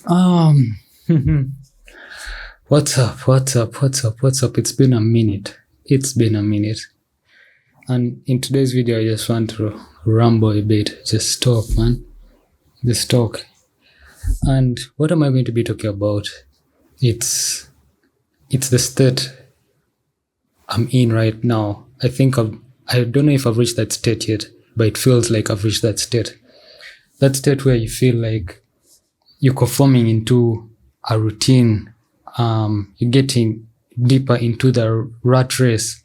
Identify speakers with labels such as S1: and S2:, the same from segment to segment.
S1: Um, what's up? What's up? What's up? What's up? It's been a minute. It's been a minute. And in today's video, I just want to ramble a bit. Just talk, man. Just talk. And what am I going to be talking about? It's the state I'm in right now. I don't know if I've reached that state yet, but it feels like I've reached that state. That state where you feel like you're conforming into a routine. You're getting deeper into the rat race.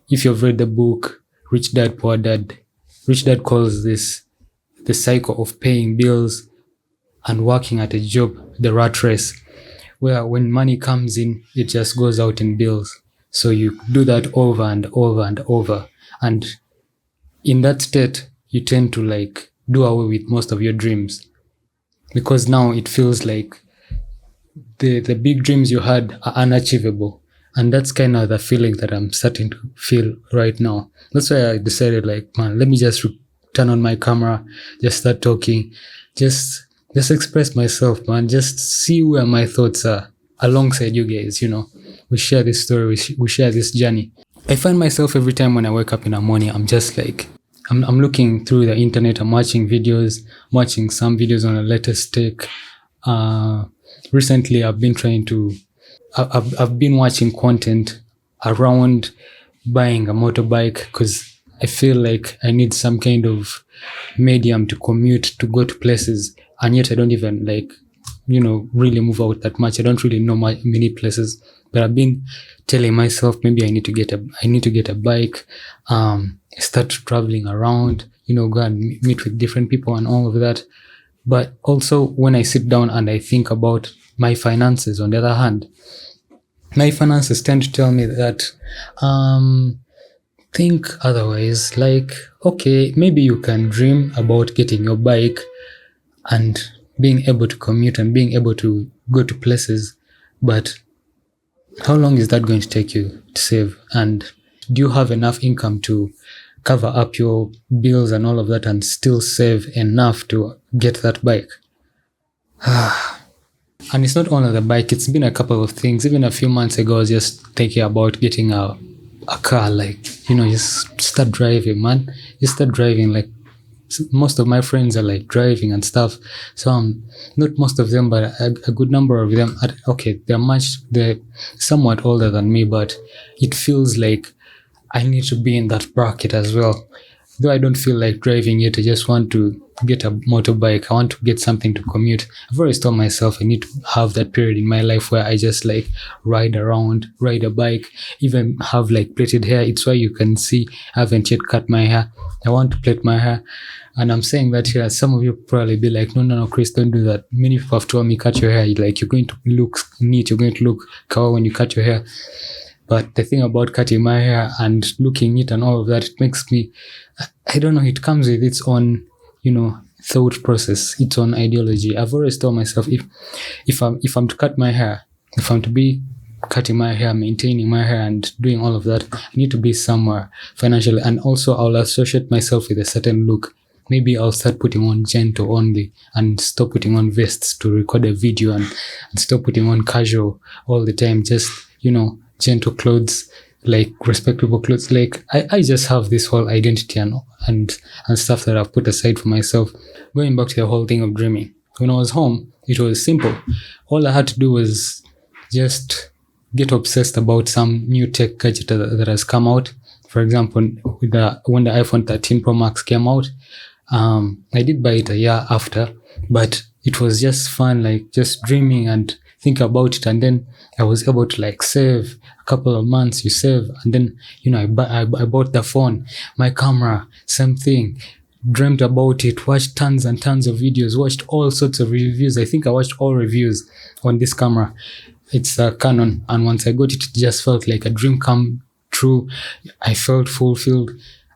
S1: If you've read the book Rich Dad Poor Dad, Rich Dad calls this the cycle of paying bills and working at a job, the rat race, where when money comes in, it just goes out in bills. So you do that over and over and over. And in that state, you tend to like do away with most of your dreams. Because now it feels like the big dreams you had are unachievable. And that's kind of the feeling that I'm starting to feel right now. That's why I decided, like, man, let me just turn on my camera, just start talking, just express myself, man. Just see where my thoughts are alongside you guys, We share this story, we share this journey. I find myself every time when I wake up in the morning, I'm just like, I'm looking through the internet, I'm watching some videos on the latest tech. Recently, I've been watching content around buying a motorbike because I feel like I need some kind of medium to commute, to go to places, and yet I don't even really move out that much. I don't really know many places, but I've been telling myself maybe I need to get a bike, start traveling around, go and meet with different people and all of that. But also when I sit down and I think about my finances, on the other hand, my finances tend to tell me that think otherwise. Like, okay, maybe you can dream about getting your bike and being able to commute and being able to go to places, but how long is that going to take you to save? And do you have enough income to cover up your bills and all of that and still save enough to get that bike? And it's not only the bike, it's been a couple of things. Even a few months ago, I was just thinking about getting a car, like, just start driving, man. Just start driving. Like, most of my friends are like driving and stuff. So not most of them, but a good number of them. Okay, they're somewhat older than me, but it feels like I need to be in that bracket as well. Though I don't feel like driving yet, I just want to get a motorbike. I want to get something to commute. I've always told myself I need to have that period in my life where I just like ride a bike, even have like plaited hair. It's why you can see I haven't yet cut my hair. I want to plait my hair. And I'm saying that here, some of you probably be like, no, Chris, don't do that. Many people have told me, cut your hair. Like, you're going to look neat. You're going to look cool when you cut your hair. But the thing about cutting my hair and looking neat and all of that, it makes me, I don't know, it comes with its own, thought process, its own ideology. I've always told myself, if I'm to cut my hair, if I'm to be cutting my hair, maintaining my hair and doing all of that, I need to be somewhere financially. And also I'll associate myself with a certain look. Maybe I'll start putting on gentle only and stop putting on vests to record a video and stop putting on casual all the time. Just, gentle clothes, like respectable clothes. Like I just have this whole identity and stuff that I've put aside for myself. Going back to the whole thing of dreaming. When I was home, it was simple. All I had to do was just get obsessed about some new tech gadget that has come out. For example, when the iPhone 13 Pro Max came out, I did buy it a year after, but it was just fun, like just dreaming and think about it. And then I was able to like save a couple of months. You save, and then I bought the phone, my camera, same thing. Dreamt about it, watched tons and tons of videos, watched all sorts of reviews. I think I watched all reviews on this camera. It's a Canon, and once I got it, it just felt like a dream come true. I felt fulfilled.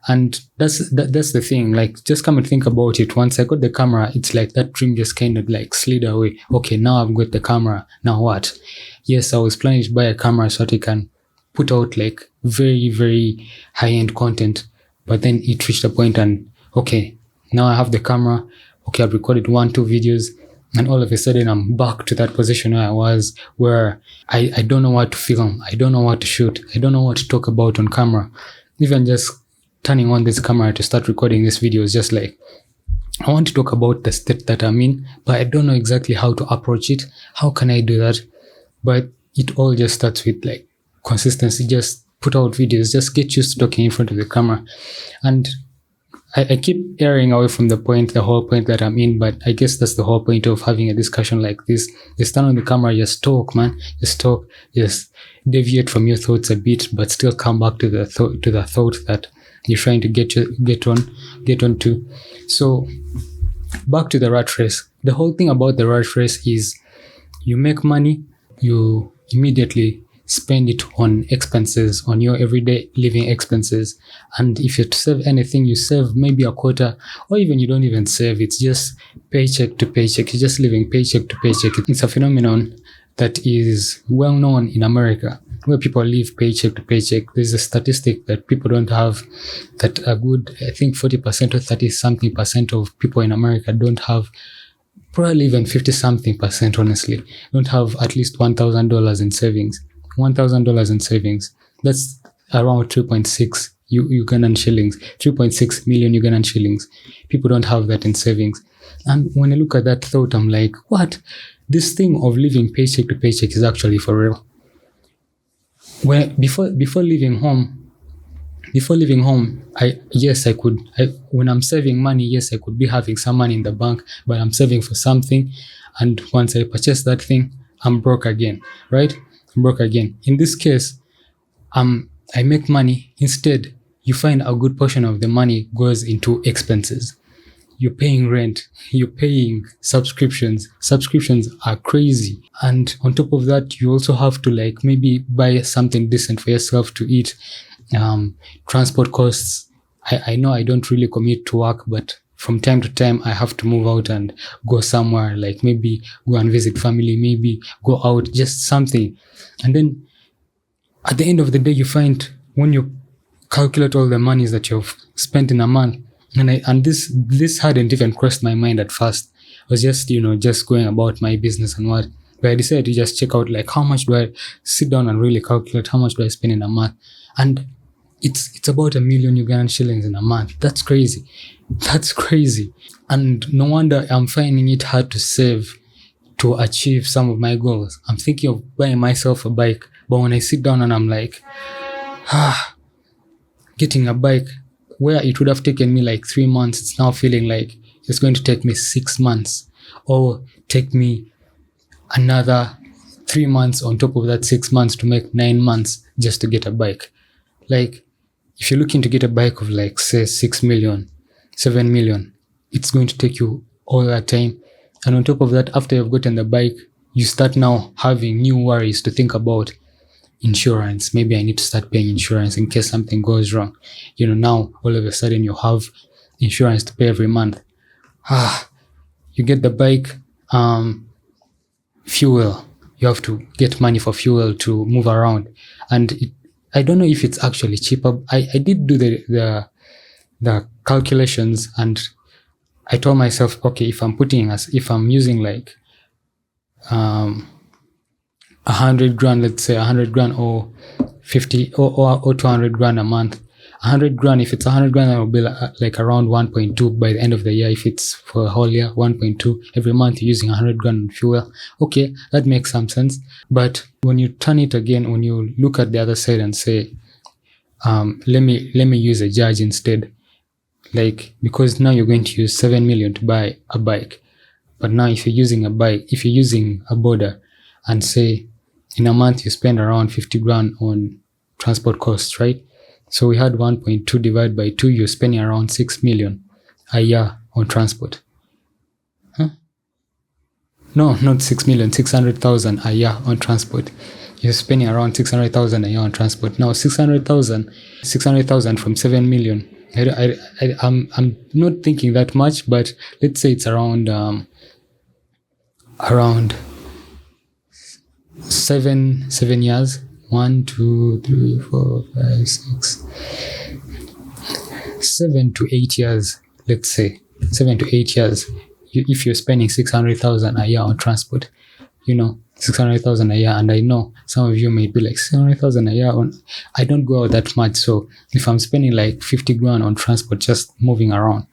S1: And that's the thing, like, just come and think about it. Once I got the camera, it's like that dream just kind of like slid away. Okay, now I've got the camera. Now what? Yes, I was planning to buy a camera so that I can put out like very, very high-end content. But then it reached a point and, okay, now I have the camera. Okay, I've recorded 1-2 videos. And all of a sudden, I'm back to that position where I was, where I don't know what to film. I don't know what to shoot. I don't know what to talk about on camera. Even just turning on this camera to start recording this video is just like, I want to talk about the state that I'm in, but I don't know exactly how to approach it. How can I do that? But it all just starts with like consistency. Just put out videos. Just get used to talking in front of the camera. And I keep erring away from the whole point that I'm in, but I guess that's the whole point of having a discussion like this. Just stand on the camera, just talk, man. Just talk. Just deviate from your thoughts a bit, but still come back to the thought that you're trying to get onto. So back to the rat race. The whole thing about the rat race is you make money, you immediately spend it on expenses, on your everyday living expenses. And if you save anything, you save maybe a quarter, or even you don't even save. It's just paycheck to paycheck. You're just living paycheck to paycheck. It's a phenomenon that is well known in America, where people live paycheck to paycheck. There's a statistic that people don't have, that a good, I think 40% or 30 something percent of people in America don't have, probably even 50 something percent, honestly, don't have at least $1,000 in savings. $1,000 in savings. That's around 3.6 Ugandan shillings, 3.6 million Ugandan shillings. People don't have that in savings. And when I look at that thought, I'm like, what? This thing of living paycheck to paycheck is actually for real. Before leaving home, when I'm saving money, yes, I could be having some money in the bank, but I'm saving for something. And once I purchase that thing, I'm broke again, right? I'm broke again. In this case, I make money. Instead, you find a good portion of the money goes into expenses. You're paying rent, you're paying subscriptions. Subscriptions are crazy. And on top of that, you also have to like maybe buy something decent for yourself to eat. Transport costs. I know I don't really commute to work, but from time to time, I have to move out and go somewhere, like maybe go and visit family, maybe go out, just something. And then at the end of the day, you find when you calculate all the monies that you've spent in a month, and this hadn't even crossed my mind at first. I was just, just going about my business and what. But I decided to just check out like how much do I sit down and really calculate how much do I spend in a month. And it's about 1 million Ugandan shillings in a month. That's crazy. That's crazy. And no wonder I'm finding it hard to save to achieve some of my goals. I'm thinking of buying myself a bike, but when I sit down and I'm like, getting a bike where it would have taken me like 3 months, it's now feeling like it's going to take me 6 months, or take me another 3 months on top of that 6 months to make 9 months just to get a bike. Like, if you're looking to get a bike of like, say, 6 million, 7 million, it's going to take you all that time. And on top of that, after you've gotten the bike, you start now having new worries to think about. Insurance. Maybe I need to start paying insurance in case something goes wrong. Now all of a sudden you have insurance to pay every month. You get the bike, fuel. You have to get money for fuel to move around. And I don't know if it's actually cheaper. I did do the calculations, and I told myself, okay, if I'm using like 100 grand, let's say 100 grand or 50 or 200 grand a month. 100 grand, if it's 100 grand, it will be like around 1.2 by the end of the year. If it's for a whole year, 1.2 every month, you're using 100 grand on fuel. Okay, that makes some sense. But when you turn it again, when you look at the other side and say, let me use a judge instead, like, because now you're going to use 7 million to buy a bike. But now if you're using a border, and say in a month you spend around 50 grand on transport costs, right? So we had 1.2 divided by 2, you're spending around 6 million a year on transport. No, not 6 million, 600,000 a year on transport. You're spending around 600,000 a year on transport. Now 600,000 from 7 million. I'm not thinking that much, but let's say it's around 7 years. 1, 2, 3, 4, 5, 6, 7 to 8 years. Let's say 7 to 8 years. if you're spending 600,000 a year on transport, 600,000 a year, and I know some of you may be like 600,000 a year on. I don't go out that much, so if I'm spending like 50 grand on transport just moving around,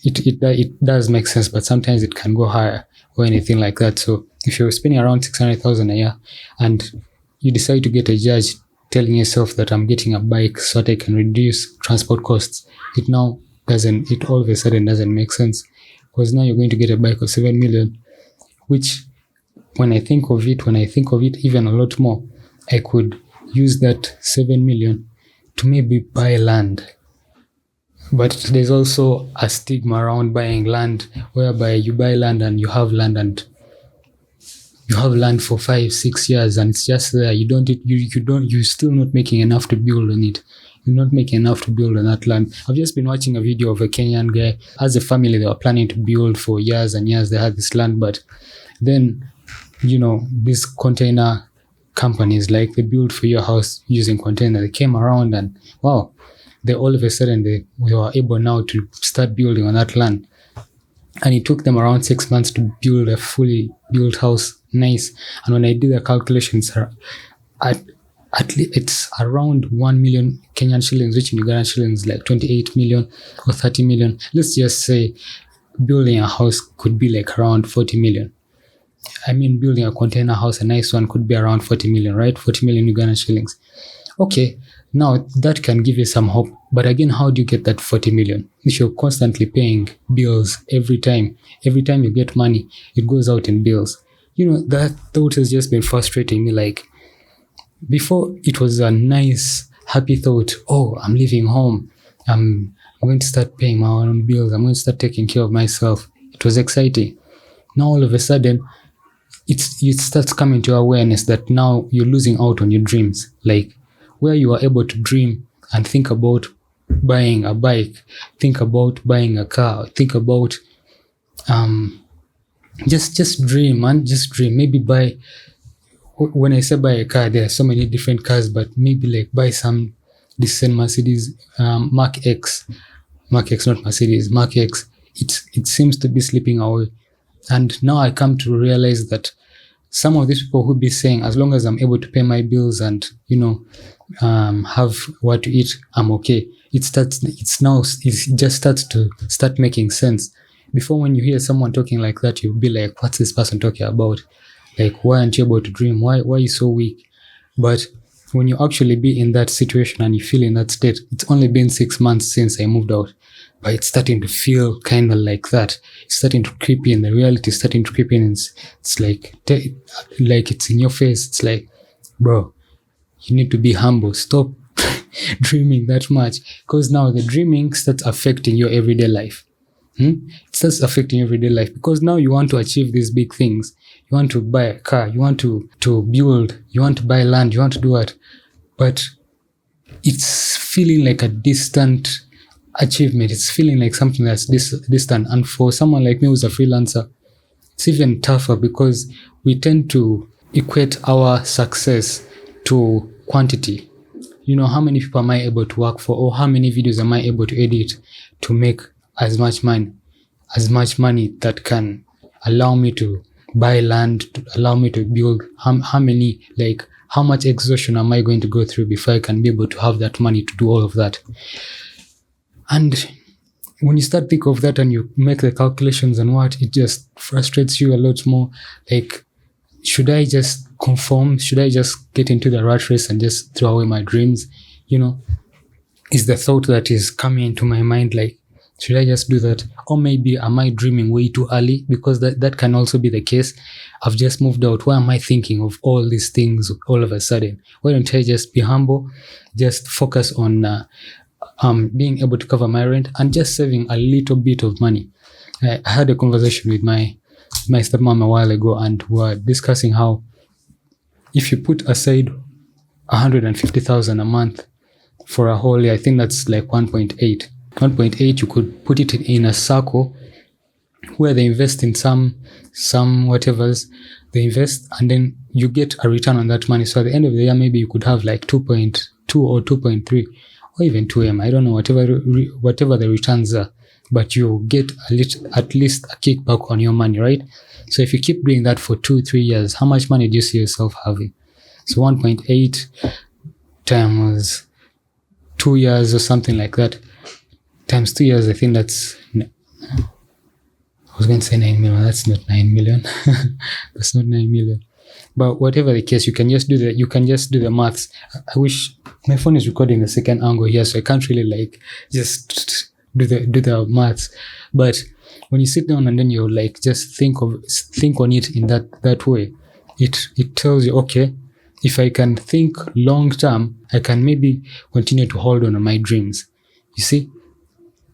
S1: it does make sense, but sometimes it can go higher or anything like that. So if you're spending around 600,000 a year and you decide to get a judge telling yourself that I'm getting a bike so that I can reduce transport costs, it all of a sudden doesn't make sense, because now you're going to get a bike of 7 million, which when I think of it even a lot more, I could use that 7 million to maybe buy land. But there's also a stigma around buying land, whereby you buy land and you have land for 5-6 years and it's just there. You're still not making enough to build on it. You're not making enough to build on that land. I've just been watching a video of a Kenyan guy. As a family, they were planning to build for years and years. They had this land, but then, these container companies, like, they build for your house using container. They came around and wow, they all of a sudden we were able now to start building on that land. And it took them around 6 months to build a fully built house. Nice. And when I did the calculations, it's around 1 million Kenyan shillings, which in Ugandan shillings like 28 million or 30 million. Let's just say building a house could be like around 40 million. I mean, building a container house, a nice one, could be around 40 million, right? 40 million Ugandan shillings. Okay, now that can give you some hope. But again, how do you get that 40 million? If you're constantly paying bills every time you get money, it goes out in bills. That thought has just been frustrating me. Like, before, it was a nice, happy thought. Oh, I'm leaving home. I'm going to start paying my own bills. I'm going to start taking care of myself. It was exciting. Now, all of a sudden, it starts coming to awareness that now you're losing out on your dreams. Like, where you are able to dream and think about buying a bike, think about buying a car, think about just dream, man. Just dream. Maybe buy. When I say buy a car, there are so many different cars, but maybe like buy some decent Mercedes, Mark X, not Mercedes, Mark X. It seems to be slipping away. And now I come to realize that some of these people who be saying, as long as I'm able to pay my bills and, have what to eat, I'm okay. It just starts to making sense. Before, when you hear someone talking like that, you'll be like, what's this person talking about? Like, why aren't you able to dream? Why are you so weak? But when you actually be in that situation and you feel in that state, it's only been 6 months since I moved out, but it's starting to feel kind of like that. It's starting to creep in. The reality is starting to creep in. It's like it's in your face. It's like, bro, you need to be humble. Stop dreaming that much, because now the dreaming starts affecting your everyday life. It starts affecting your everyday life, because now you want to achieve these big things. You want to buy a car, you want to build, you want to buy land, you want to do what, but it's feeling like a distant achievement. It's feeling like something that's distant. And for someone like me who's a freelancer, it's even tougher, because we tend to equate our success to quantity. How many people am I able to work for, or how many videos am I able to edit to make as much money that can allow me to buy land, to allow me to build. How much exhaustion am I going to go through before I can be able to have that money to do all of that? And when you start think of that and you make the calculations and it just frustrates you a lot more. Like, should I just conform? Should I just get into the rat race and just throw away my dreams? Is the thought that is coming into my mind, like, should I just do that? Or maybe am I dreaming way too early? Because that can also be the case. I've just moved out. Why am I thinking of all these things all of a sudden? Why don't I just be humble, just focus on being able to cover my rent and just saving a little bit of money? I had a conversation with my stepmom a while ago, and we were discussing how if you put aside 150,000 a month for a whole year, I think that's like 1.8, you could put it in a circle where they invest in some whatevers, they invest, and then you get a return on that money. So at the end of the year, maybe you could have like 2.2 or 2.3 or even 2M. I don't know, whatever the returns are. but you get at least a kickback on your money, right? So if you keep doing that for 2-3 years, how much money do you see yourself having? So 1.8 times 2 years or something like that, times 2 years, I think that's, I was going to say 9 million. That's not 9 million. That's not 9 million. But whatever the case, you can just do the maths. I wish my phone is recording the second angle here, so I can't really like just do the maths. But when you sit down and then you like just think on it in that way, it tells you, okay, if I can think long term, I can maybe continue to hold on my dreams. You see,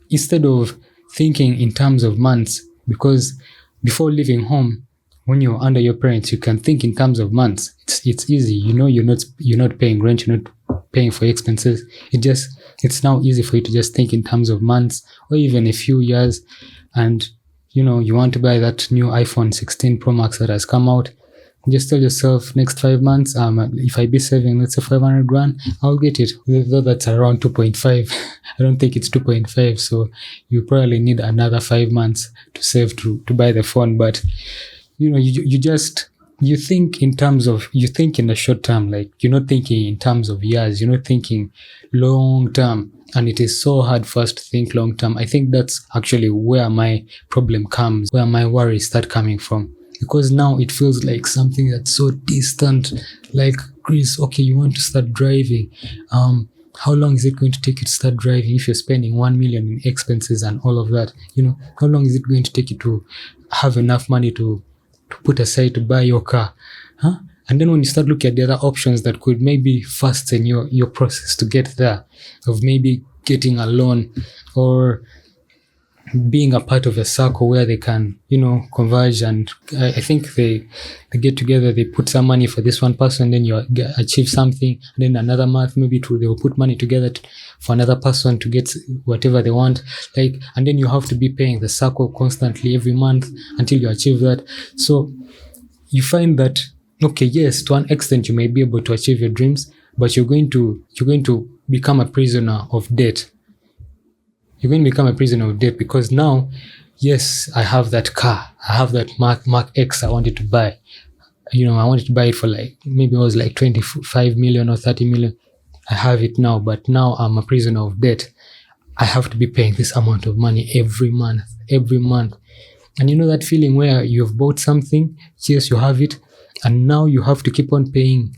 S1: instead of thinking in terms of months, because before leaving home, when you're under your parents, you can think in terms of months. It's easy. You know, you're not paying rent, you're not paying for expenses. It's now easy for you to just think in terms of months or even a few years. And you know, you want to buy that new iPhone 16 Pro Max that has come out. Just tell yourself, next 5 months, if I be saving, let's say 500 grand, I'll get it. Though that's around 2.5. I don't think it's 2.5. So you probably need another 5 months to save to buy the phone. But you know, you think in the short term, like you're not thinking in terms of years, you're not thinking long term, and it is so hard for us to think long term. I think that's actually where my problem comes, where my worries start coming from, because now it feels like something that's so distant. Like, Chris, okay, you want to start driving, how long is it going to take you to start driving if you're spending 1 million in expenses and all of that? You know, how long is it going to take you to have enough money to put aside to buy your car? And then when you start looking at the other options that could maybe fasten your process to get there, of maybe getting a loan or being a part of a circle where they can, you know, converge, and I think they get together, they put some money for this one person, then you achieve something, and then another month maybe they will put money together for another person to get whatever they want, like, and then you have to be paying the circle constantly every month until you achieve that. So you find that, okay, yes, to an extent you may be able to achieve your dreams, but you're going to become a prisoner of debt. You're going to become a prisoner of debt, because now, yes, I have that car, I have that Mark X I wanted to buy. You know, I wanted to buy it for like, maybe it was like 25 million or 30 million. I have it now, but now I'm a prisoner of debt. I have to be paying this amount of money every month. And you know that feeling where you've bought something, yes, you have it, and now you have to keep on paying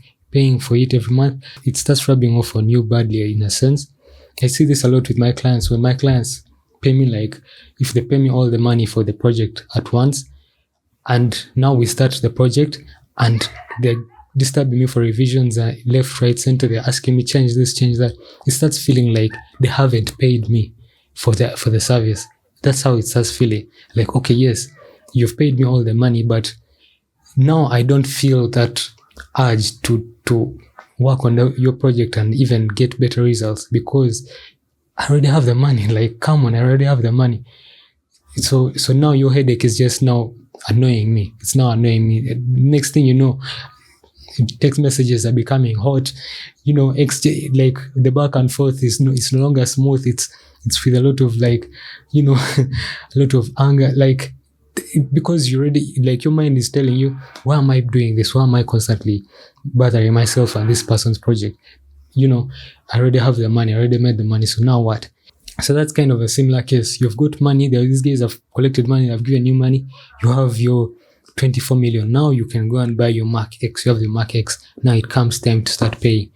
S1: for it every month. It starts rubbing off on you badly in a sense. I see this a lot with my clients. When my clients pay me, like, if they pay me all the money for the project at once, and now we start the project and they're disturbing me for revisions, left, right, center, they're asking me change this, change that, it starts feeling like they haven't paid me for the service. That's how it starts feeling. Like, okay, yes, you've paid me all the money, but now I don't feel that urge to work on your project and even get better results, because I already have the money. Like, come on, I already have the money. So now your headache is just now annoying me. It's now annoying me. Next thing you know, text messages are becoming hot. You know, like the back and forth is no longer smooth. It's with a lot of, like, you know, a lot of anger, like, because you already, like, your mind is telling you, why am I doing this? Why am I constantly bothering myself and this person's project? You know, I already have the money, I already made the money, so now what? So that's kind of a similar case. You've got money, these guys have collected money, they've given you money, you have your 24 million. Now you can go and buy your Mark X, you have the Mark X. Now it comes time to start paying.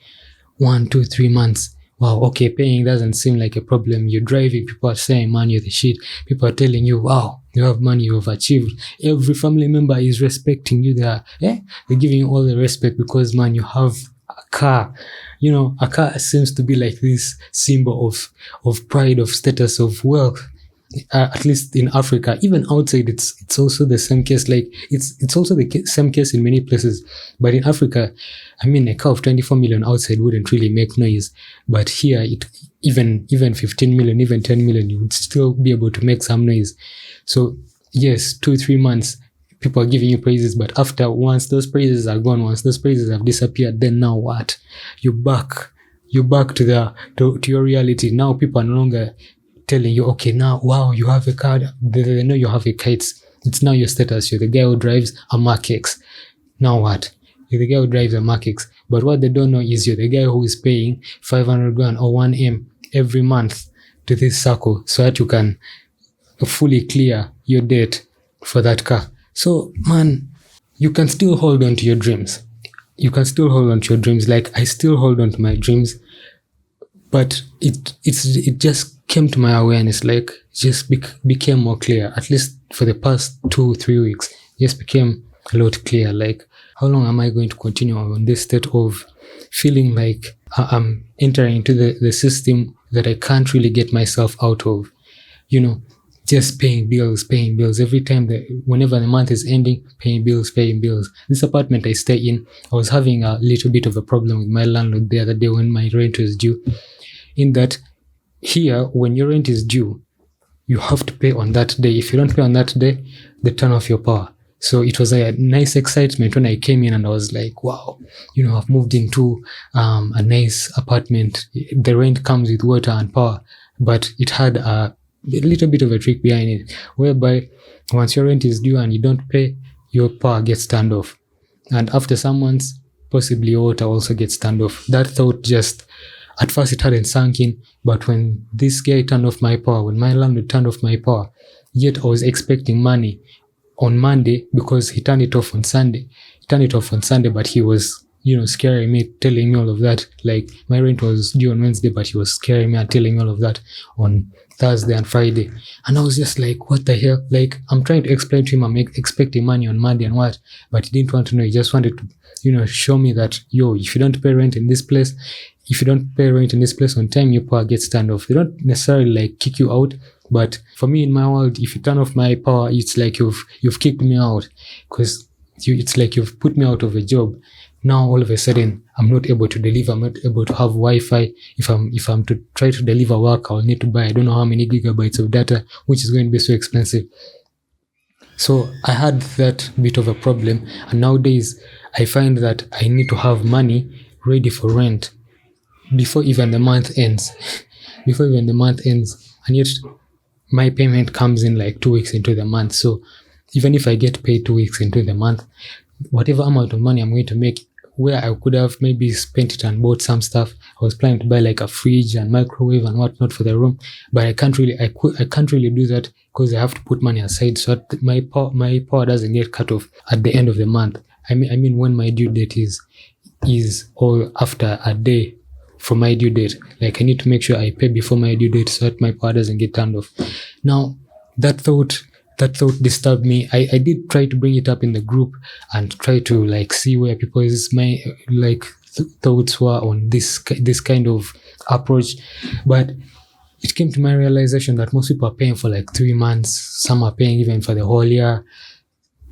S1: 1, 2, 3 months. Wow, okay, paying doesn't seem like a problem. You're driving, people are saying, man, you're the shit. People are telling you, wow, you have money, you have achieved. Every family member is respecting you. They're giving you all the respect because, man, you have a car. You know, a car seems to be like this symbol of pride, of status, of wealth. At least in Africa, even outside, it's also the same case. Like, it's also the same case in many places. But in Africa, I mean, a car of 24 million outside wouldn't really make noise. But here, even 15 million, even 10 million, you would still be able to make some noise. So yes, 2-3 months, people are giving you praises. But once those praises are gone, once those praises have disappeared, then now what? You're back to your reality. Now people are no longer telling you, okay, now, wow, you have a car. They know you have a car. It's now your status. You're the guy who drives a Mark X. Now what? You're the guy who drives a Mark X. But what they don't know is you're the guy who is paying 500 grand or 1M every month to this circle so that you can fully clear your debt for that car. So, man, you can still hold on to your dreams. You can still hold on to your dreams. Like, I still hold on to my dreams, but it just came to my awareness, like, just became more clear, at least for the past 2-3 weeks, just became a lot clear. Like, how long am I going to continue on this state of feeling like I'm entering into the system that I can't really get myself out of? You know, just paying bills every time, whenever the month is ending, paying bills. This apartment I stay in, I was having a little bit of a problem with my landlord the other day when my rent was due. In that, here, when your rent is due, you have to pay on that day. If you don't pay on that day, they turn off your power. So it was a nice excitement when I came in, and I was like, wow, I've moved into a nice apartment. The rent comes with water and power, but it had a little bit of a trick behind it, whereby once your rent is due and you don't pay, your power gets turned off. And after some months, possibly your water also gets turned off. That thought just, at first it hadn't sunk in, but when this guy turned off my power, when my landlord turned off my power, yet I was expecting money on Monday because he turned it off on Sunday. But he was, scaring me, telling me all of that. Like, my rent was due on Wednesday, but he was scaring me and telling me all of that on Thursday and Friday. And I was just like, what the hell? Like, I'm trying to explain to him I'm expecting money on Monday and what, but he didn't want to know. He just wanted to, show me that, if you don't pay rent in this place, on time, your power gets turned off. They don't necessarily like kick you out, but for me in my world, if you turn off my power, it's like you've kicked me out, because it's like you've put me out of a job. Now all of a sudden I'm not able to deliver. I'm not able to have Wi-Fi. If I'm to try to deliver work, I'll need to buy I don't know how many gigabytes of data, which is going to be so expensive. So I had that bit of a problem, and nowadays I find that I need to have money ready for rent before even the month ends. And yet my payment comes in like 2 weeks into the month. So even if I get paid 2 weeks into the month, whatever amount of money I'm going to make, where I could have maybe spent it and bought some stuff. I was planning to buy like a fridge and microwave and whatnot for the room, but I can't really do that because I have to put money aside so that my power doesn't get cut off at the end of the month. I mean when my due date is or after a day from my due date. Like, I need to make sure I pay before my due date so that my power doesn't get turned off. Now, that thought disturbed me. I did try to bring it up in the group and try to like see where people's thoughts were on this kind of approach, but it came to my realization that most people are paying for like 3 months. Some are paying even for the whole year,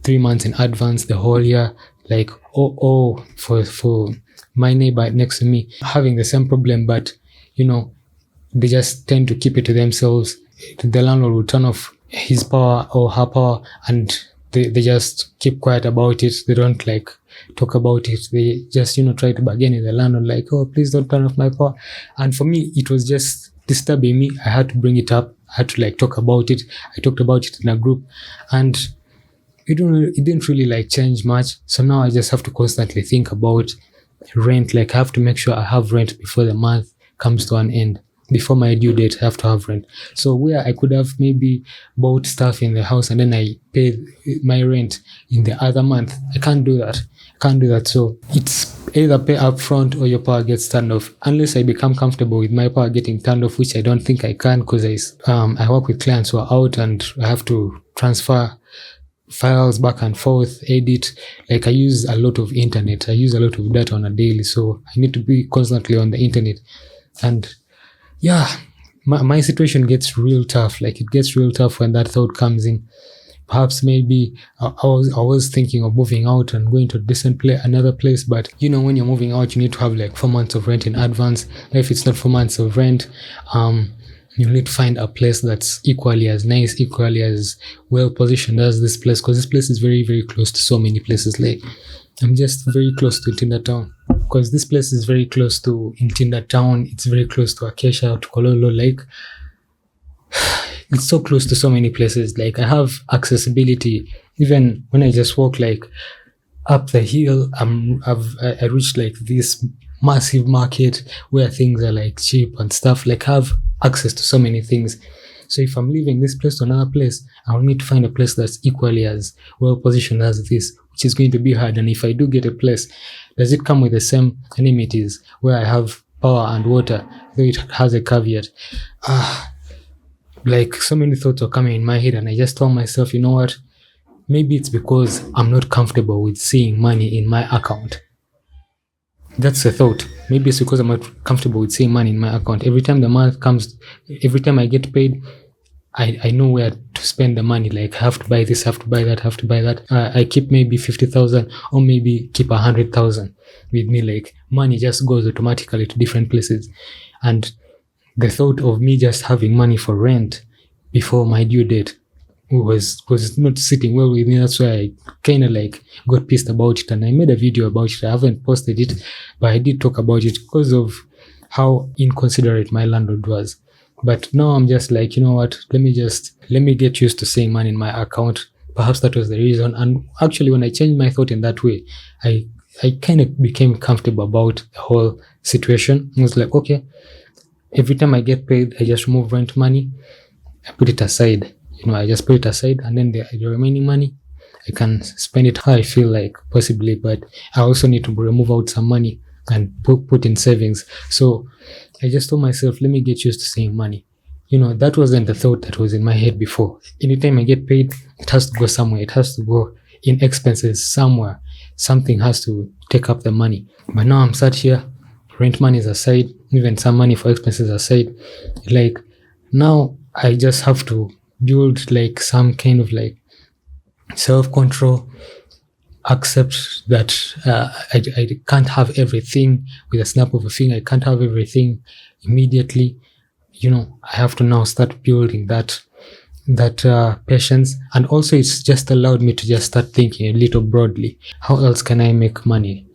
S1: 3 months in advance, the whole year. Like, for my neighbor next to me having the same problem, but they just tend to keep it to themselves. The landlord will turn off his power or her power, and they just keep quiet about it. They don't like talk about it. They just try to bargain with the landlord, like, oh, please don't turn off my power. And for me, it was just disturbing me. I had to bring it up. I had to like talk about it. I talked about it in a group, and it didn't really like change much. So now I just have to constantly think about rent. Like, I have to make sure I have rent before the month comes to an end. Before my due date, I have to have rent. So where I could have maybe bought stuff in the house and then I paid my rent in the other month, I can't do that. So it's either pay up front or your power gets turned off. Unless I become comfortable with my power getting turned off, which I don't think I can, because I work with clients who are out and I have to transfer files back and forth, edit. Like, I use a lot of internet. I use a lot of data on a daily, so I need to be constantly on the internet. And yeah, my situation gets real tough. Like, it gets real tough when that thought comes in. Perhaps maybe I was thinking of moving out and going to another place, but when you're moving out, you need to have like 4 months of rent in advance. If it's not 4 months of rent, you need to find a place that's equally as nice, equally as well positioned as this place, because this place is very, very close to so many places. Like, I'm just very close to Tindertown, because this place is very close to Tindertown. It's very close to Acacia, to Kololo. Like, it's so close to so many places. Like I have accessibility. Even when I just walk like up the hill, I reached like this massive market where things are like cheap and stuff. Like I have access to so many things. So if I'm leaving this place to another place, I'll need to find a place that's equally as well positioned as this, which is going to be hard. And if I do get a place, does it come with the same amenities where I have power and water, though it has a caveat? Like so many thoughts are coming in my head, and I just told myself, you know what? Maybe it's because I'm not comfortable with seeing money in my account. That's a thought. Maybe it's because I'm not comfortable with seeing money in my account. Every time the month comes, every time I get paid, I know where to spend the money. Like I have to buy this, have to buy that, have to buy that. I keep maybe 50,000 or maybe keep 100,000 with me. Like money just goes automatically to different places. And the thought of me just having money for rent before my due date was not sitting well with me. That's why I kind of like got pissed about it, and I made a video about it. I haven't posted it, but I did talk about it because of how inconsiderate my landlord was. But now I'm just like, you know what, let me get used to seeing money in my account. Perhaps that was the reason. And actually when I changed my thought in that way, I kind of became comfortable about the whole situation. I was like, okay, every time I get paid, I just remove rent money, I put it aside. I just put it aside, and then the remaining money, I can spend it how I feel like, possibly. But I also need to remove out some money and put in savings. So I just told myself, let me get used to seeing money. That wasn't the thought that was in my head before. Anytime I get paid, it has to go somewhere. It has to go in expenses somewhere. Something has to take up the money. But now I'm sat here, rent money is aside, even some money for expenses aside. Like now I just have to build like some kind of like self-control, accept that I can't have everything with a snap of a finger. I can't have everything immediately. I have to now start building that patience. And also it's just allowed me to just start thinking a little broadly. How else can I make money?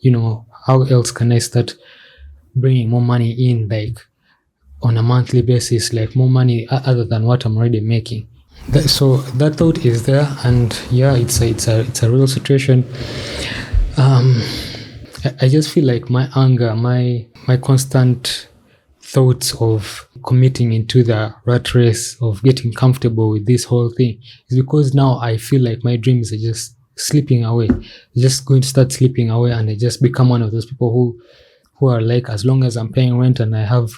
S1: How else can I start bringing more money in, like on a monthly basis, like more money other than what I'm already making? So that thought is there, and yeah, it's a real situation. I just feel like my anger, my constant thoughts of committing into the rat race of getting comfortable with this whole thing is because now I feel like my dreams are just slipping away, just going to start slipping away, and I just become one of those people who are like, as long as I'm paying rent and I have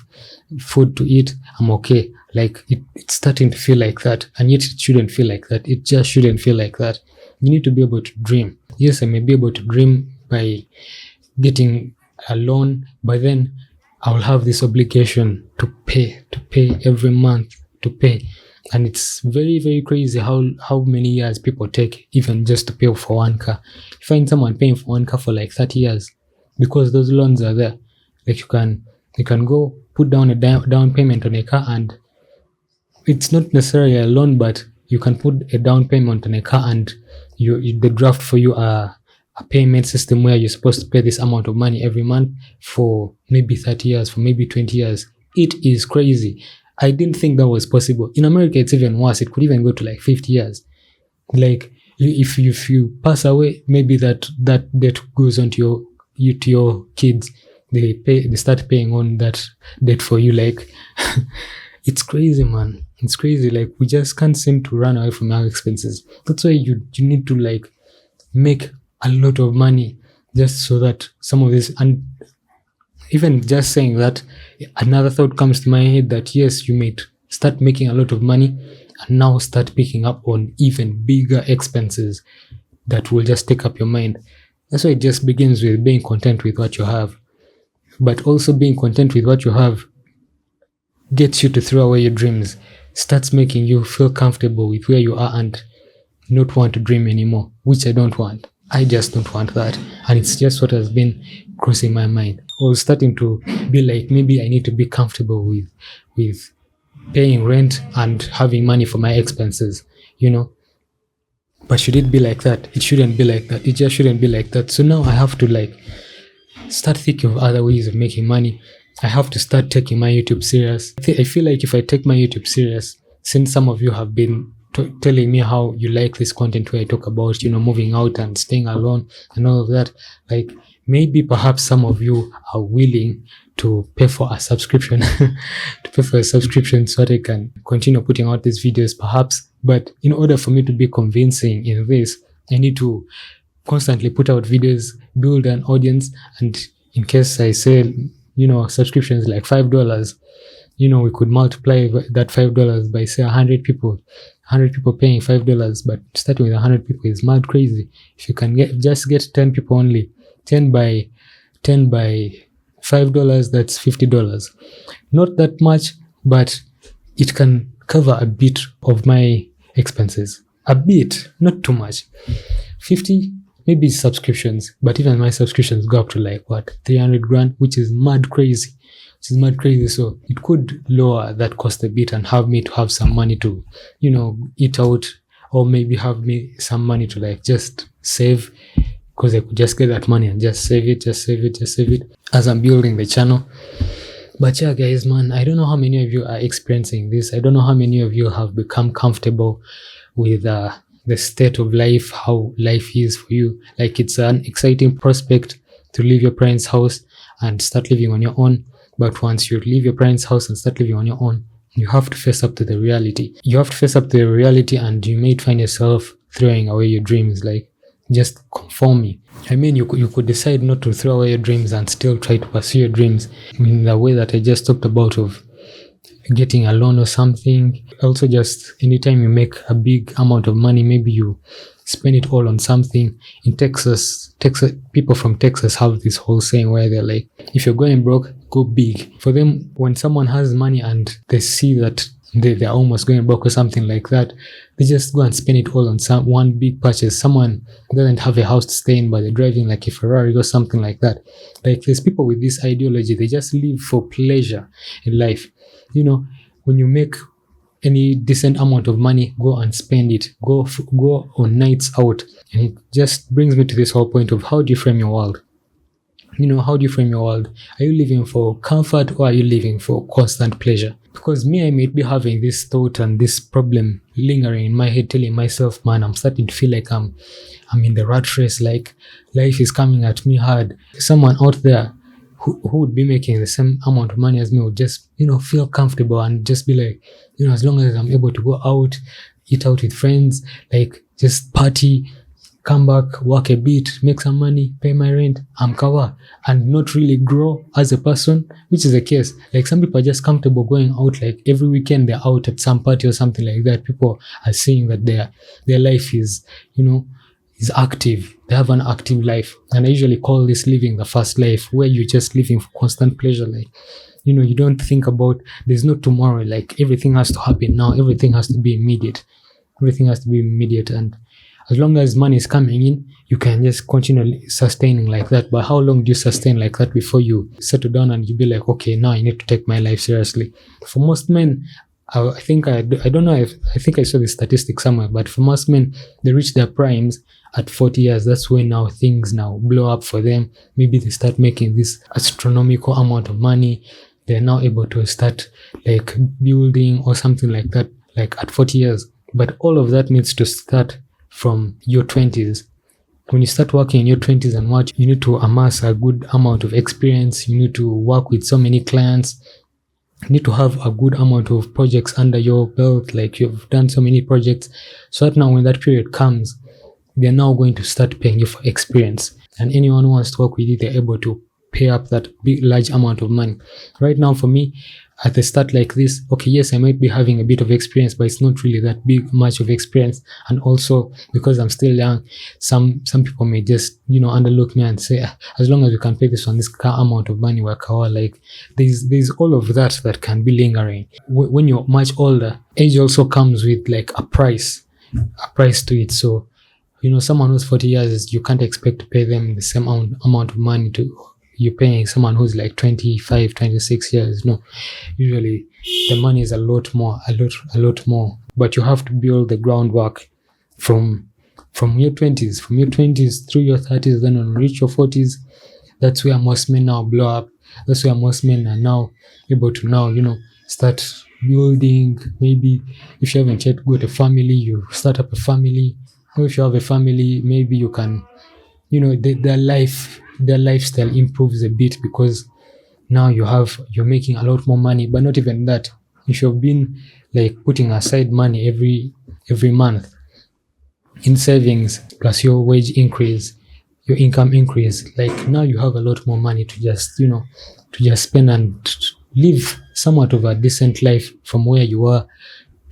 S1: food to eat, I'm okay. Like it's starting to feel like that, and yet it shouldn't feel like that. It just shouldn't feel like that. You need to be able to dream. Yes, I may be able to dream by getting a loan, but then I will have this obligation to pay every month, to pay. And it's very, very crazy how many years people take even just to pay for one car. You find someone paying for one car for like 30 years because those loans are there. Like you can go put down a down payment on a car, and it's not necessarily a loan, but you can put a down payment on a car, and they draft for you a payment system where you're supposed to pay this amount of money every month for maybe 30 years, for maybe 20 years. It is crazy. I didn't think that was possible. In America, it's even worse. It could even go to like 50 years. Like if you pass away, maybe that debt goes on to your kids. They start paying on that debt for you. Like it's crazy, man. It's crazy. Like we just can't seem to run away from our expenses. That's why you need to like make a lot of money just so that some of this, and even just saying that, another thought comes to my head that yes, you may start making a lot of money and now start picking up on even bigger expenses that will just take up your mind. That's why it just begins with being content with what you have. But also being content with what you have gets you to throw away your dreams, starts making you feel comfortable with where you are and not want to dream anymore, which I don't want. I just don't want that. And it's just what has been crossing my mind. I was starting to be like, maybe I need to be comfortable with paying rent and having money for my expenses, But should it be like that? It shouldn't be like that. It just shouldn't be like that. So now I have to like start thinking of other ways of making money. I have to start taking my YouTube serious. I feel like if I take my YouTube serious, since some of you have been telling me how you like this content where I talk about, moving out and staying alone and all of that, like maybe perhaps some of you are willing to pay for a subscription, so that I can continue putting out these videos, perhaps. But in order for me to be convincing in this, I need to constantly put out videos, build an audience, and in case I say, subscriptions like $5, we could multiply that $5 by, say, 100 people. 100 people paying $5, but starting with 100 people is mad crazy. If you can get 10 people only, 10 by $5, that's $50. Not that much, but it can cover a bit of my expenses. A bit, not too much. 50 maybe subscriptions, but even my subscriptions go up to like 300 grand, which is mad crazy. So it could lower that cost a bit and have me to have some money to, eat out, or maybe have me some money to like just save, because I could just get that money and just save it as I'm building the channel. But yeah, guys, man, I don't know how many of you are experiencing this. I don't know how many of you have become comfortable with the state of life, how life is for you. Like, it's an exciting prospect to leave your parents' house and start living on your own. But once you leave your parents' house and start living on your own, you have to face up to the reality. And you may find yourself throwing away your dreams, like just conforming. I mean, you could decide not to throw away your dreams and still try to pursue your dreams in the way that I just talked about, of getting a loan or something. Also, just anytime you make a big amount of money, maybe you spend it all on something. In Texas, people from Texas have this whole saying where they're like, if you're going broke, go big. For them, when someone has money and they see that they're almost going broke or something like that, they just go and spend it all on one big purchase. Someone doesn't have a house to stay in, but they're driving like a Ferrari or something like that. Like, there's people with this ideology. They just live for pleasure in life. When you make any decent amount of money, go and spend it. Go on nights out. And it just brings me to this whole point of, how do you frame your world? How do you frame your world? Are you living for comfort, or are you living for constant pleasure? Because me, I might be having this thought and this problem lingering in my head, telling myself, man, I'm starting to feel like I'm in the rat race, like life is coming at me hard. Someone out there who would be making the same amount of money as me would just, feel comfortable and just be like, as long as I'm able to go out, eat out with friends, like just party, come back, work a bit, make some money, pay my rent, I'm covered, and not really grow as a person, which is the case. Like, some people are just comfortable going out, like every weekend they're out at some party or something like that. People are saying that their life is, is active. They have an active life. And I usually call this living the fast life, where you're just living for constant pleasure. Like, you don't think about, there's no tomorrow. Like, everything has to happen now. Everything has to be immediate. And as long as money is coming in, you can just continue sustaining like that. But how long do you sustain like that before you settle down and you be like, okay, now I need to take my life seriously? For most men, I think I don't know if I think I saw this statistic somewhere, but for most men, they reach their primes at 40 years. That's when now things blow up for them. Maybe they start making this astronomical amount of money. They're now able to start like building or something like that, like at 40 years. But all of that needs to start from your 20s. When you start working in your 20s and what, you need to amass a good amount of experience. You need to work with so many clients. You need to have a good amount of projects under your belt. Like, you've done so many projects. So that now when that period comes, they're now going to start paying you for experience. And anyone who wants to work with you, they're able to pay up that big, large amount of money. Right now, for me, at the start like this, okay, yes, I might be having a bit of experience, but it's not really that much of experience. And also, because I'm still young, some people may just, underlook me and say, as long as we can pay this amount of money, we're covered. Like, there's all of that can be lingering. When you're much older, age also comes with like a price to it. So, someone who's 40 years, you can't expect to pay them the same amount of money you're paying someone who's like 25, 26 years. No, usually the money is a lot more. But you have to build the groundwork from your 20s through your 30s. Then when you reach your 40s, that's where most men now blow up. That's where most men are now able to start building. Maybe if you haven't yet got a family, you start up a family. Or if you have a family, maybe you can, their lifestyle improves a bit because now you're making a lot more money. But not even that. If you've been like putting aside money every month in savings plus your wage increase, your income increase, like now you have a lot more money to just spend and live somewhat of a decent life from where you were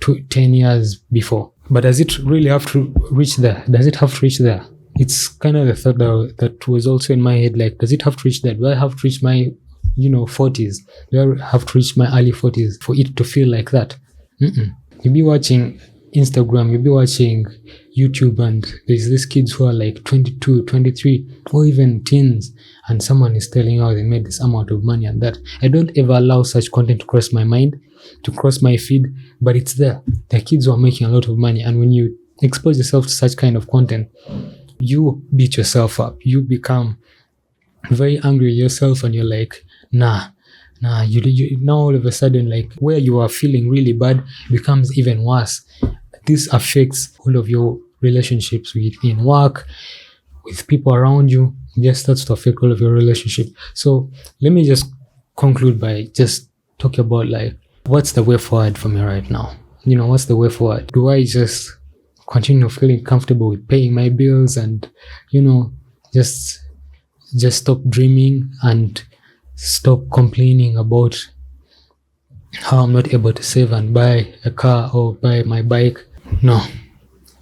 S1: 10 years before. But does it really have to reach there? Does it have to reach there? It's kind of the thought that was also in my head, like, does it have to reach that? Do I have to reach my 40s? Do I have to reach my early 40s for it to feel like that? You'll be watching Instagram, you'll be watching YouTube, and there's these kids who are like 22, 23, or even teens, and someone is telling you how they made this amount of money and that. I don't ever allow such content to cross my mind, to cross my feed, but it's there. There are kids who are making a lot of money, and when you expose yourself to such kind of content, you beat yourself up. You become very angry with yourself, and you're like, nah, you now all of a sudden, like, where you are feeling really bad becomes even worse. This affects all of your relationships in work, with people around you. It just starts to affect all of your relationship. So let me just conclude by just talking about, like, what's the way forward for me right now? What's the way forward? Do I just continue feeling comfortable with paying my bills and, just stop dreaming and stop complaining about how I'm not able to save and buy a car or buy my bike? No,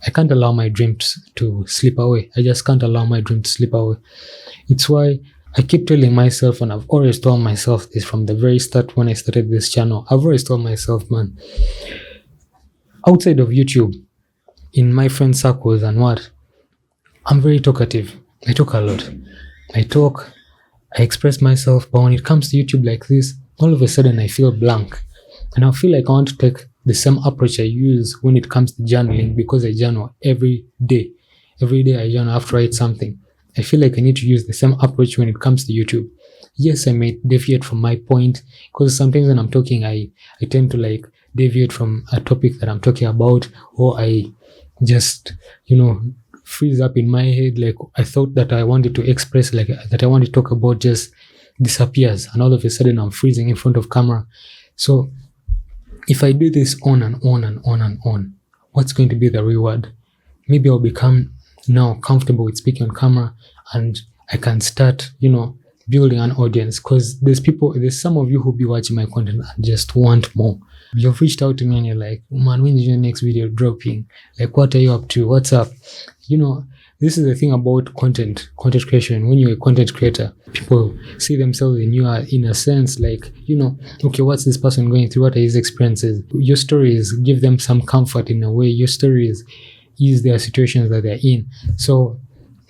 S1: I can't allow my dreams to slip away. I just can't allow my dream to slip away. It's why I keep telling myself, and I've always told myself this from the very start when I started this channel. I've always told myself, man, outside of YouTube, in my friend circles and what, I'm very talkative. I talk a lot. I express myself, but when it comes to YouTube like this, all of a sudden I feel blank. And I feel like I want to take the same approach I use when it comes to journaling, because I journal every day. Every day I journal after I write something. I feel like I need to use the same approach when it comes to YouTube. Yes, I may deviate from my point, because sometimes when I'm talking, I tend to like deviate from a topic that I'm talking about, or I just, freeze up in my head. Like, I thought that I wanted to express, like, that I want to talk about, just disappears, and all of a sudden I'm freezing in front of camera. So if I do this on and on and on and on, what's going to be the reward? Maybe I'll become now comfortable with speaking on camera, and I can start, building an audience, because there's some of you who be watching my content and just want more. You've reached out to me and you're like, man, when is your next video dropping? Like, what are you up to? What's up? This is the thing about content creation. When you're a content creator, people see themselves in you in a sense, like, okay, what's this person going through? What are his experiences? Your stories give them some comfort in a way. Your stories ease their situations that they're in. So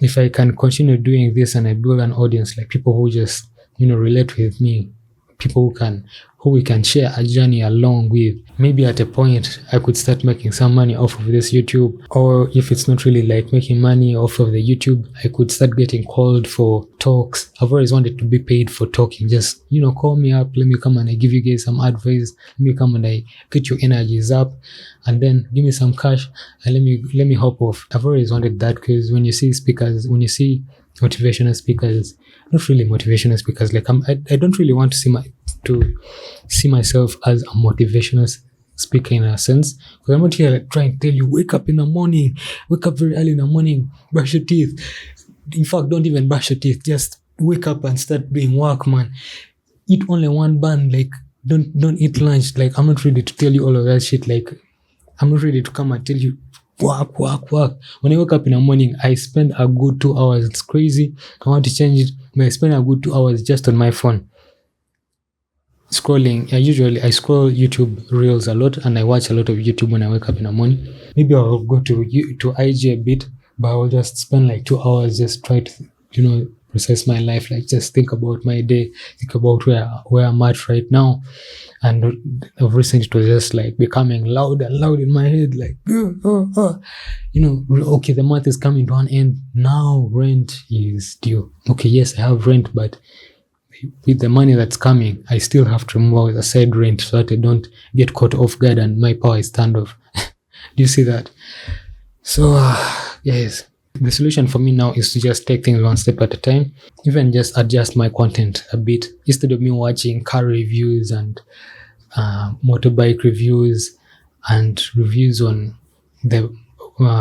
S1: if I can continue doing this and I build an audience, like people who just, relate with me, people who we can share a journey along with, maybe at a point I could start making some money off of this YouTube. Or if it's not really like making money off of the YouTube, I could start getting called for talks. I've always wanted to be paid for talking. Just, call me up, let me come and I give you guys some advice. Let me come and I get your energies up, and then give me some cash and let me hop off. I've always wanted that, because when you see motivational speakers, not really motivational speakers, like I don't really want to see myself as a motivational speaker in a sense, because I'm not here like trying to tell you, wake up very early in the morning, brush your teeth. In fact, don't even brush your teeth, just wake up and start doing work, man. Eat only one bun, like don't eat lunch. Like, I'm not ready to tell you all of that shit. Like, I'm not ready to come and tell you work. When I wake up in the morning, I spend a good 2 hours. It's crazy. I want to change it, but I spend a good 2 hours just on my phone scrolling. I scroll YouTube reels a lot, and I watch a lot of YouTube when I wake up in the morning. Maybe I'll go to IG a bit, but I'll just spend like 2 hours just try to process my life, like just think about my day, think about where I'm at right now. And of recent, it was just like becoming loud in my head, like okay, the month is coming to an end now, rent is due. Okay, yes, I have rent, but with the money that's coming, I still have to move out with a side rent so that I don't get caught off guard and my power is turned off. Do you see that? So, yes, the solution for me now is to just take things one step at a time, even just adjust my content a bit. Instead of me watching car reviews and motorbike reviews and reviews on the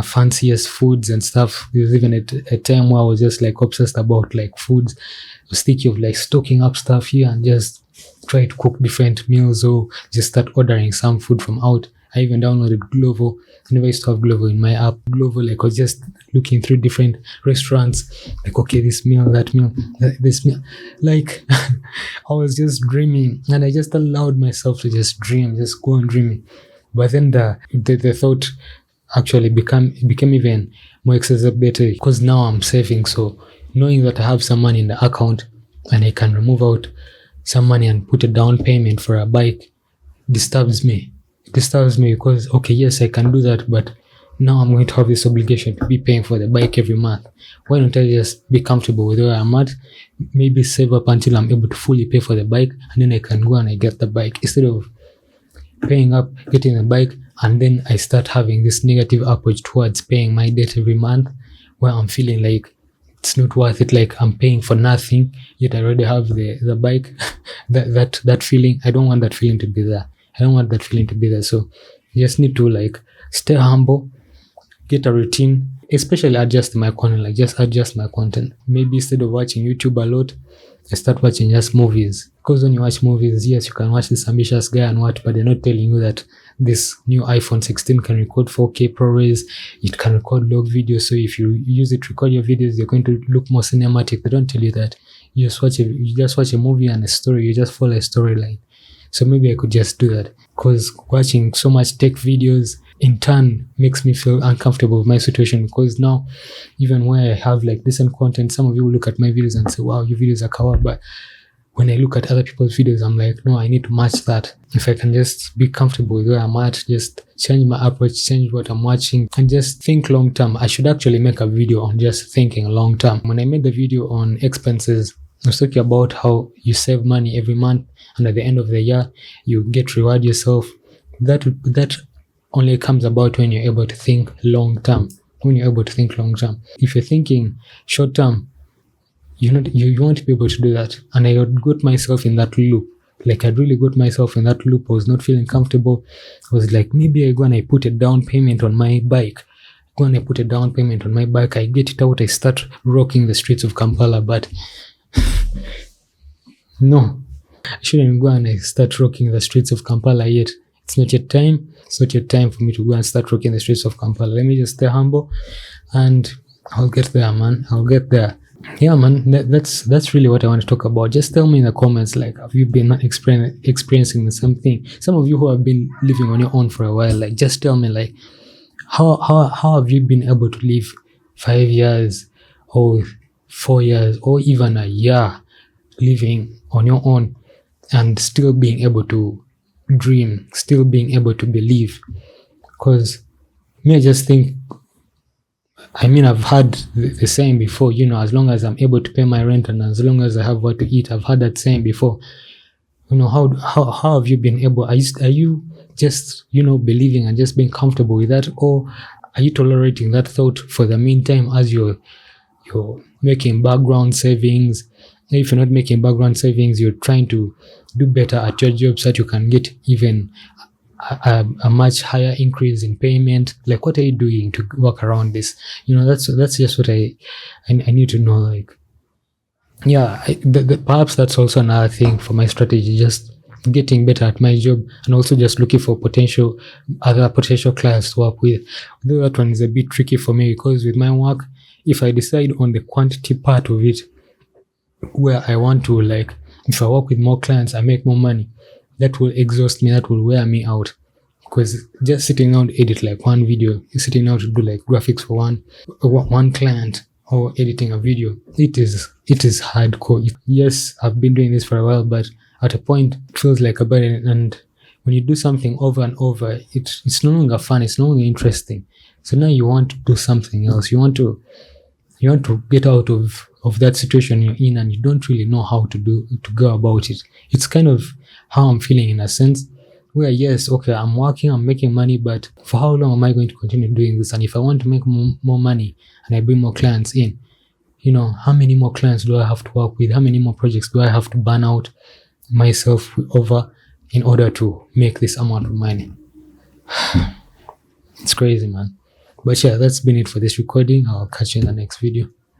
S1: fanciest foods and stuff. There's even a time where I was just like obsessed about like foods. I was thinking of like stocking up stuff here and just try to cook different meals or just start ordering some food from out. I even downloaded Glovo. I never used to have Glovo in my app. Glovo, like, I was just looking through different restaurants, like, okay, this meal, that meal, this meal. Like, I was just dreaming, and I just allowed myself to just dream, just go on dreaming. But then the thought actually became even more exacerbated because now I'm saving. So knowing that I have some money in the account and I can remove out some money and put a down payment for a bike disturbs me. It disturbs me because, okay, yes, I can do that, but now I'm going to have this obligation to be paying for the bike every month. Why don't I just be comfortable with where I'm at? Maybe save up until I'm able to fully pay for the bike, and then I can go and I get the bike instead of paying up, getting the bike, and then I start having this negative approach towards paying my debt every month, where I'm feeling like it's not worth it, like I'm paying for nothing, yet I already have the bike. that feeling, I don't want that feeling to be there. So you just need to like stay humble, get a routine, especially adjust my content, like just adjust my content. Maybe instead of watching YouTube a lot, I start watching just movies. Because when you watch movies, yes, you can watch this ambitious guy and what, but they're not telling you that this new iPhone 16 can record 4K ProRes, it can record log videos. So if you use it to record your videos, they're going to look more cinematic. They don't tell you that. You just watch a movie and a story, you just follow a storyline. So maybe I could just do that, because watching so much tech videos in turn makes me feel uncomfortable with my situation, because now even where I have like decent content, some of you will look at my videos and say, wow, your videos are kawa, but when I look at other people's videos, I'm like, no, I need to match that. If I can just be comfortable with where I'm at, just change my approach, change what I'm watching, and just think long term. I should actually make a video on just thinking long term. When I made the video on expenses, I was talking about how you save money every month, and at the end of the year, you get reward yourself. That only comes about when you're able to think long term. If you're thinking short term, you won't be able to do that. And I got myself in that loop. Like, I really got myself in that loop. I was not feeling comfortable. I was like, maybe I go and I put a down payment on my bike. I get it out. I start rocking the streets of Kampala. But no, I shouldn't go and I start rocking the streets of Kampala yet. It's not yet time. It's not yet time for me to go and start rocking the streets of Kampala. Let me just stay humble, and I'll get there, man. I'll get there. Yeah, man, that's really what I want to talk about. Just tell me in the comments, like, have you been experiencing the same thing? Some of you who have been living on your own for a while, like, just tell me, like, how have you been able to live 5 years or 4 years or even a year living on your own and still being able to dream, still being able to believe? Because me, I just think, I mean, I've had the saying before, as long as I'm able to pay my rent and as long as I have what to eat. I've had that saying before. How have you been able? Are you just, believing and just being comfortable with that, or are you tolerating that thought for the meantime as you're making background savings? If you're not making background savings, you're trying to do better at your job so that you can get even a much higher increase in payment. Like, what are you doing to work around this? That's just what I need to know. Like, yeah, perhaps that's also another thing for my strategy, just getting better at my job, and also just looking for other potential clients to work with. Though that one is a bit tricky for me, because with my work, if I decide on the quantity part of it, where I want to, like, if I work with more clients, I make more money, that will exhaust me, that will wear me out. Because just sitting down to edit like one video, sitting down to do like graphics for one client, or editing a video, it is hardcore. Yes, I've been doing this for a while, but at a point it feels like a burden. And when you do something over and over, it's no longer fun, it's no longer interesting. So now you want to do something else. You want to get out of of that situation you're in and you don't really know how to go about it. It's kind of how I'm feeling in a sense where, yes, okay, I'm working, I'm making money, but for how long am I going to continue doing this? And if I want to make more money and I bring more clients in, how many more clients do I have to work with? How many more projects do I have to burn out myself over in order to make this amount of money? It's crazy, man. But yeah, that's been it for this recording. I'll catch you in the next video.